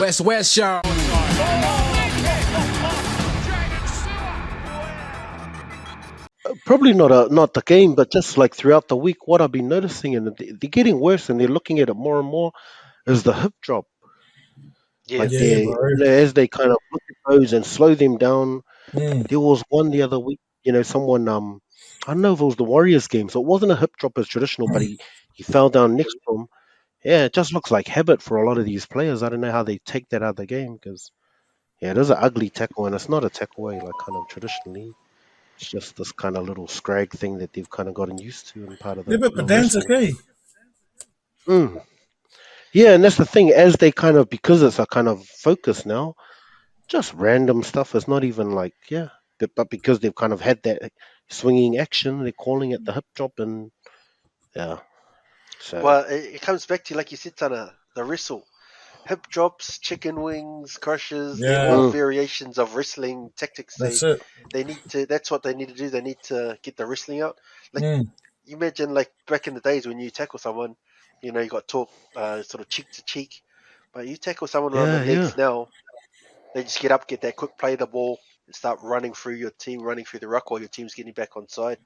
WesWes Show. Probably not the game, but just like throughout the week, what I've been noticing, and they're getting worse, and they're looking at it more and more, is the hip drop. Yeah. Like Yeah, they, bro. as they kind of look at those and slow them down. Mm. There was one the other week, someone I don't know if it was the Warriors game, so it wasn't a hip drop as traditional, but he fell down next to him. Yeah, it just looks like habit for a lot of these players. I don't know how they take that out of the game because yeah, it is an ugly tackle and it's not a tackle away like kind of traditionally. It's just this kind of little scrag thing that they've kind of gotten used to and part of Yeah, but the Dan's wrestling. okay. Mm. Yeah, and that's the thing. As they kind of because it's a kind of focus now, just random stuff. It's not even like yeah, but because they've kind of had that swinging action, they're calling it the hip drop and yeah. So Well, it comes back to, like you said, Tana, the wrestle. Hip drops, chicken wings, crushes, they're Yeah, all mm, variations of wrestling tactics. that's it. They need to, that's what they need to do. They need to get the wrestling out. Like, Mm. you imagine, like, back in the days when you tackle someone, you got talk sort of cheek to cheek. But you tackle someone around the yeah, legs now, they just get up, get that quick play of the ball, and start running through your team, running through the ruck while your team's getting back on side.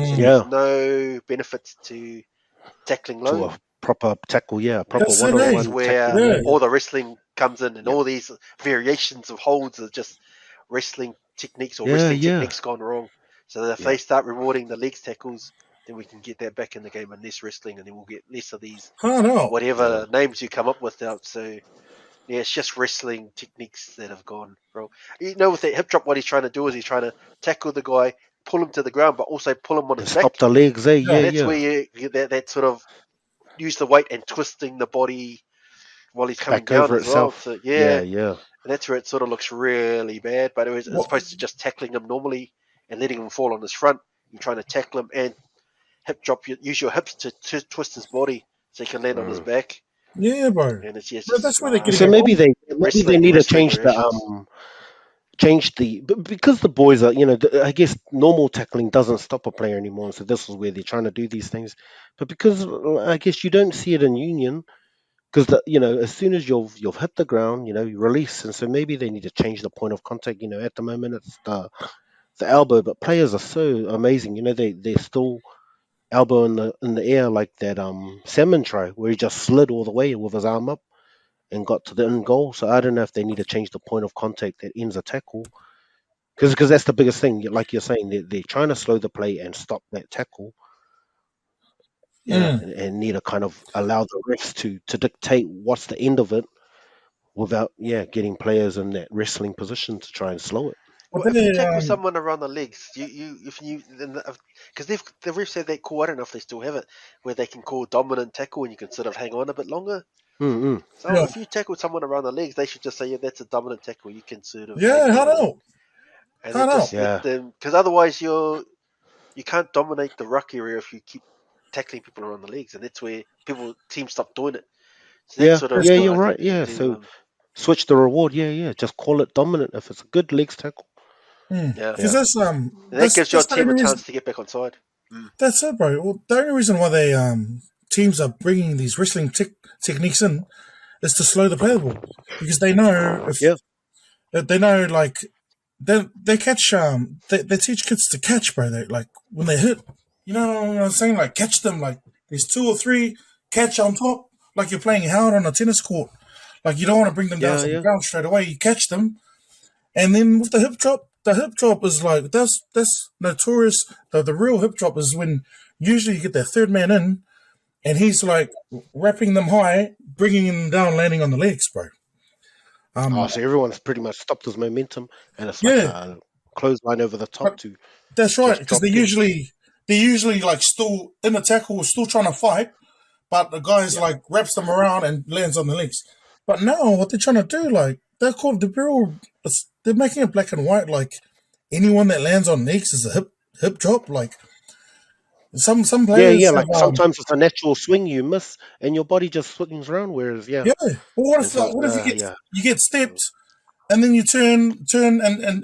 So Mm. there's yeah. no benefits to tackling To low. a proper tackle, yeah, a proper That's it, one on eh? That's one where tackling, Yeah. yeah, all the wrestling comes in, and yeah, all these variations of holds are just wrestling techniques or yeah, wrestling yeah, techniques gone wrong. So that if yeah. they start rewarding the legs tackles, then we can get that back in the game and less wrestling, and then we'll get less of these I don't know. whatever names you come up with now. So yeah, it's just wrestling techniques that have gone wrong. With that hip drop, what he's trying to do is he's trying to tackle the guy, pull him to the ground, but also pull him on And his stop back. the legs, eh? Yeah. Yeah, And that's yeah. where you get that sort of use the weight and twisting the body while he's coming Back down over as well. itself. So Yeah, yeah, yeah. and that's where it sort of looks really bad. But as What? opposed to just tackling him normally and letting him fall on his front, you're trying to tackle him and hip drop. Use your hips to twist his body so he can land on his Mm. back. Yeah, bro. And it's Bro, that's just where they're getting So it maybe wrong. they need to wrestling change variations. because the boys are I guess normal tackling doesn't stop a player anymore. So this is where they're trying to do these things, but because I guess you don't see it in union because as soon as you've hit the ground, you release, and so maybe they need to change the point of contact. At the moment it's the elbow, but players are so amazing. They're still elbow in the air like that salmon try where he just slid all the way with his arm up and got to the end goal. So I don't know if they need to change the point of contact that ends a tackle because that's the biggest thing. Like you're saying, they're trying to slow the play and stop that tackle. Yeah, Mm. and need to kind of allow the refs to dictate what's the end of it without getting players in that wrestling position to try and slow it. But Well, if you they, tackle someone around the legs, because the refs have that call. I don't know if they still have it, where they can call dominant tackle and you can sort of hang on a bit longer. Mm-mm. So yeah, if you tackle someone around the legs, they should just say, yeah, that's a dominant tackle. You can sort of yeah, hang I on know. and I then know. just let Yeah, them, because otherwise you can't dominate the ruck area if you keep tackling people around the legs, and that's where teams stop doing it. So that's yeah, sort That's of yeah. it. You're I think right. they need Yeah. to So switch the reward. Yeah, yeah. Just call it dominant if it's a good legs tackle. Because yeah, Yeah. and that gives your that's the team only a reason. chance to get back on side. That's it, bro. Well, the only reason why they teams are bringing these wrestling techniques in is to slow the playable because they know if Yeah. they know like they catch they teach kids to catch, bro. They like when they hit, you know what I'm saying? Like catch them like there's two or three catch on top, like you're playing hard on a tennis court. Like you don't want to bring them down Yeah. to the Yeah. ground straight away. You catch them, and then with the hip drop is like that's notorious. The real hip drop is when usually you get that third man in, and he's like wrapping them high, bringing them down, landing on the legs, bro. Oh, Um, so everyone's pretty much stopped his momentum, and it's like yeah, a clothesline over the top but to that's right just because drop kick. they usually like still in the tackle, still trying to fight, but the guy's Yeah. like wraps them around and lands on the legs. But now what they're trying to do, like they're called the real, they're making it black and white. Like anyone that lands on legs is a hip drop. Like some Yeah, yeah. players have Like sometimes it's a natural swing you miss, and your body just swings around. Whereas, yeah, yeah. Well, and so what if yeah, you get stepped and then you turn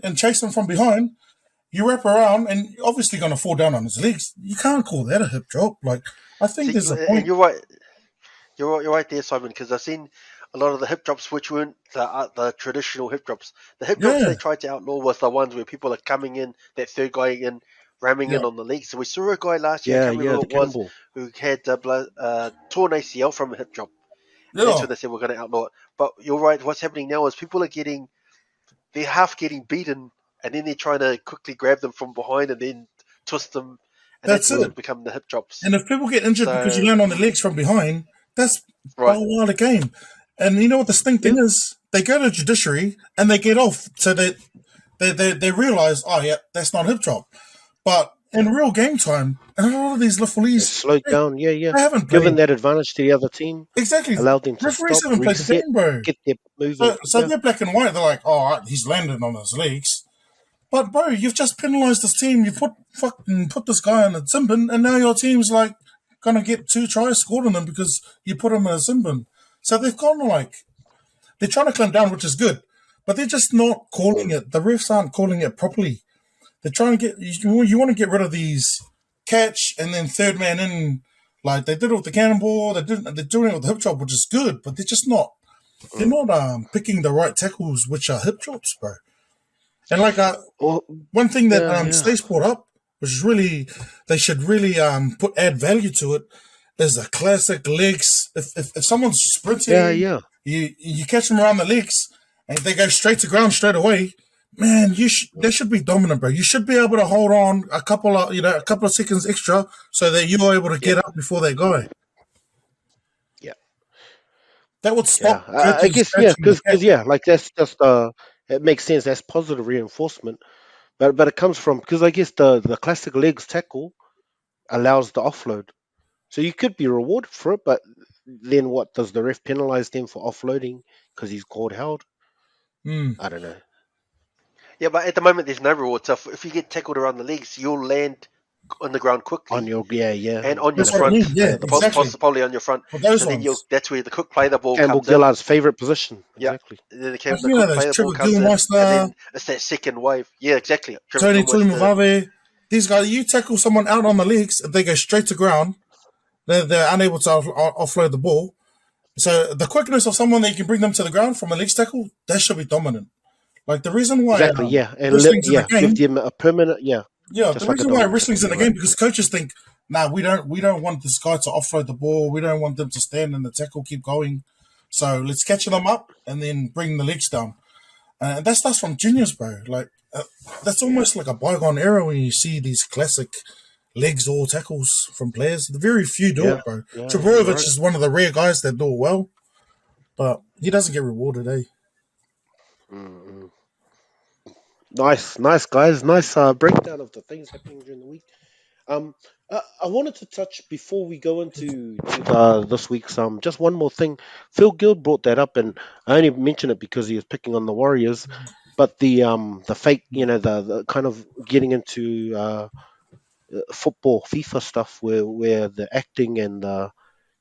and chase them from behind? You wrap around and you're obviously going to fall down on his legs. You can't call that a hip drop. Like I think See, there's a and point. you're right. You're right there, Simon. Because a lot of the hip drops, which weren't the traditional hip drops. The hip drops Yeah, they tried to outlaw was the ones where people are coming in, that third guy in, ramming in yeah, on the leg. So we saw a guy last year, I Yeah, can't remember yeah, who the it was, cannonball. who had torn ACL from a hip drop. And that's yeah. when they said we're going to outlaw it. But you're right, what's happening now is people are they're half getting beaten, and then they're trying to quickly grab them from behind and then twist them, and that's That's when it. it becomes the hip drops. And if people get injured because you So, land on the legs from behind, that's right, part of the game. And you know what the stink Yeah, thing is? They go to judiciary and they get off. So they realize, oh yeah, that's not hip drop. But in real game time, and a lot of these it Liffelese, slowed they, down. Yeah, yeah. they haven't Given played. that advantage to the other team, Exactly. allowed them to Referees stop, haven't played the reset, game, bro. get their moving. So Yeah, they're black and white. They're like, oh, all right, he's landed on his legs. But bro, you've just penalised this team. You put this guy in a sin bin, and now your team's like gonna get 2 tries scored on them because you put him in a sin bin. So they've gone like they're trying to clamp down, which is good, but they're just not calling mm, it. The refs aren't calling it properly. They're trying to get you want to get rid of these catch and then third man in, like they did it with the cannonball. They're doing it with the hip drop, which is good, but they're just not. They're mm. not picking the right tackles, which are hip drops, bro. And like Well, one thing that yeah, yeah, Stacey brought up, which is really they should really add value to it, is the classic legs. If someone's yeah, sprinting, yeah. you catch them around the legs and they go straight to ground straight away. Man, they should be dominant, bro. You should be able to hold on a couple of seconds extra so that you're able to Yep, get up before they go. yeah, That would yeah. stop I coaches guess yeah, scratching the because cat. yeah, like that's just it makes sense. That's positive reinforcement, but it comes from because I guess the classic legs tackle allows the offload. So you could be rewarded for it, but then what does the ref penalize them for offloading because he's called held? Mm. I don't know. yeah, but at the moment there's no reward. So if you get tackled around the legs, you'll land on the ground On quickly your yeah, and on your in That's what I front, mean. Yeah, the position. exactly. possibly on your front. For those So then ones. that's where the quick play the ball Campbell comes in. Gillard's favorite position. Yeah. Exactly. And then Like, the quick play those the ball Trevor comes in, and Gilmeister, then it's that second wave. Yeah, exactly. Trevor Tony Gilmeister. Tulimavave, these guys, you tackle someone out on the legs, they go straight to ground. They're unable to offload the ball. So the quickness of someone that you can bring them to the ground from a legs tackle, that should be dominant. Like the reason why Exactly. Yeah, and wrestling's in the yeah, give game, them a permanent. Yeah, yeah, the just like a reason why dominant wrestling's tackle. in the You're game right. because coaches think, nah, we don't want this guy to offload the ball. We don't want them to stand and the tackle keep going. So let's catch them up and then bring the legs down. And that starts from juniors, bro. Like that's Yeah, almost like a bygone era when you see these classic legs or tackles from players. Very few do yeah, it, bro. yeah. You're Trebojevic right. is one of the rare guys that do it well, but he doesn't get rewarded, eh? Mm-mm. Nice, nice guys. Nice breakdown of the things happening during the week. Um, I wanted to touch before we go into this week's just one more thing. Phil Gill brought that up, and I only mentioned it because he was picking on the Warriors. But the fake, the kind of getting into football FIFA stuff where the acting and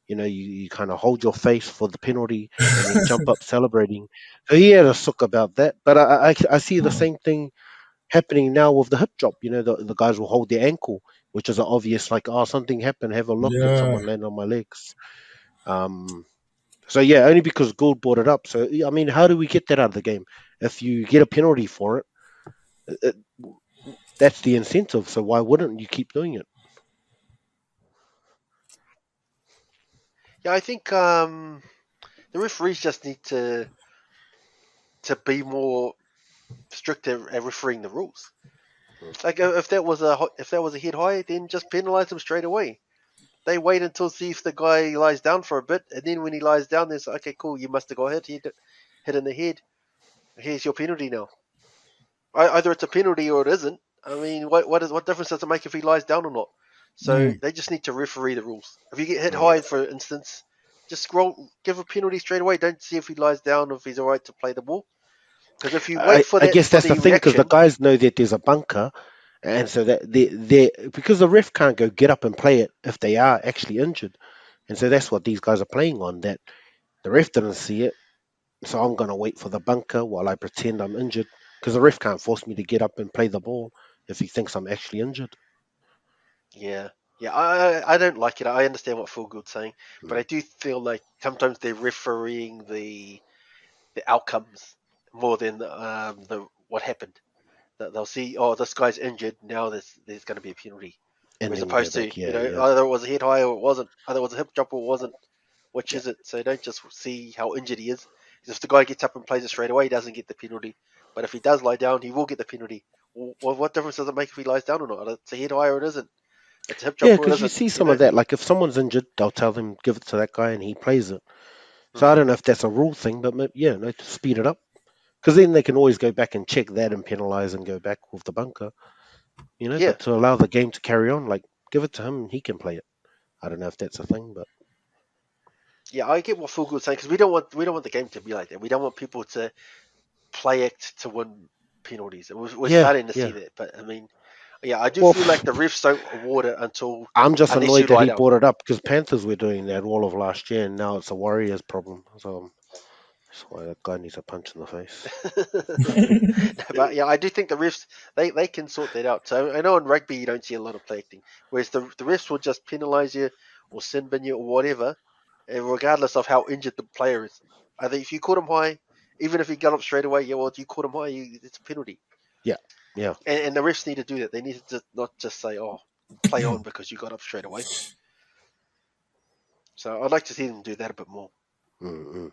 you kind of hold your face for the penalty and then jump up celebrating. So he had a sook about that. But I see the same thing happening now with the hip drop. The guys will hold their ankle, which is an obvious like, oh, something happened. Have a look, and Yeah, someone landed on my legs. Um, so yeah, only because Gould brought it up. So I mean, how do we get that out of the game? If you get a penalty for it, it that's the incentive. So why wouldn't you keep doing it? Yeah, I think the referees just need to be more strict at refereeing the rules. Mm. Like if that was a hit high, then just penalise them straight away. They wait until see if the guy lies down for a bit, and then when he lies down, they say, "Okay, cool, you must have got hit in the head. Here's your penalty now." Either it's a penalty or it isn't. I mean, what difference does it make if he lies down or not? So mm. they just need to referee the rules. If you get hit Mm. high, for instance, just give a penalty straight away. Don't see if he lies down or if he's all right to play the ball. Because if you wait for I that guess for that's the the thing because the reaction, guys know that there's a bunker, and so that they because the ref can't go get up and play it if they are actually injured, and so that's what these guys are playing on. That the ref didn't see it, so I'm gonna wait for the bunker while I pretend I'm injured because the ref can't force me to get up and play the ball if he thinks I'm actually injured. yeah. Yeah, I don't like it. I understand what Phil Gould's saying, but Mm. I do feel like sometimes they're refereeing the outcomes more than the what happened. They'll see, oh, this guy's injured. Now there's going to be a penalty, And as then go opposed to back. Yeah, yeah, either it was a head high or it wasn't, either it was a hip drop or it wasn't. Which yeah. is it? So don't just see how injured he is. Because if the guy gets up and plays it straight away, he doesn't get the penalty. But if he does lie down, he will get the penalty. Well, what difference does it make if he lies down or not? It's a head high or it isn't. It's a hip Yeah, drop or it because you isn't. see some of that. Like if someone's injured, they'll tell them give it to that guy, and he plays it. So I don't know if that's a rule thing, but yeah, no, to speed it up. Because then they can always go back and check that and penalise and go back with the bunker. Yeah, But to allow the game to carry on, like give it to him, he can play it. I don't know if that's a thing, but yeah, I get what Fugu was saying because we don't want the game to be like that. We don't want people to play it to win penalties. We're yeah, starting to see yeah. that, but I mean, yeah, I do Well, feel like the refs don't award it until I'm just unless you annoyed that lie he down. brought it up because Panthers were doing that all of last year, and now it's a Warriors problem. So that's why that guy needs a punch in the face. But yeah, I do think the refs they can sort that out. So I know in rugby you don't see a lot of play acting, whereas the refs will just penalise you or sin bin you or whatever, regardless of how injured the player is. I think if you caught him high, even if he got up straight away, yeah, well, if you caught him high, it's a penalty. Yeah, yeah. And the refs need to do that. They need to not just say, "Oh, play on because you got up straight away." So I'd like to see them do that a bit more. Mm-mm.